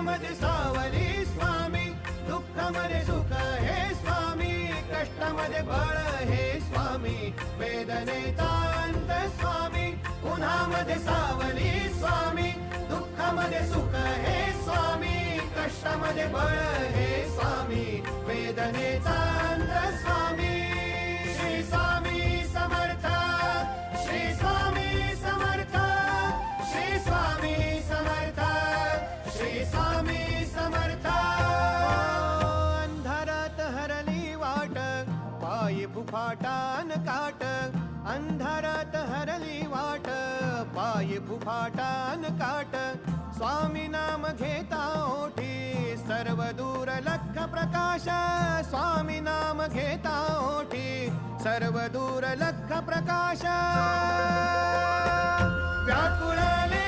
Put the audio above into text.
सुखामध्ये सावली स्वामी, दुःखामध्ये सुख हे स्वामी, कष्टामध्ये बळ हे स्वामी, वेदनेचा अंत स्वामी, उन्हामध्ये सावली स्वामी, दुःखामध्ये सुख हे स्वामी, कष्टामध्ये बळ हे स्वामी, वेदनेचा अंत स्वामी. श्री स्वामी समर्थ, श्री स्वामी समर्थ, श्री स्वामी समर्थ, श्री स्वामी समर्थ. अंधारात हरली वाट, पायी फुफाटान काट, अंधारात हरली वाट, पायी फुफाटान काट, स्वामी नाम घेता ओठी, सर्व दूर लख प्रकाश, स्वामी नाम घेता ओठी, सर्व दूर लख प्रकाश. व्याकुळले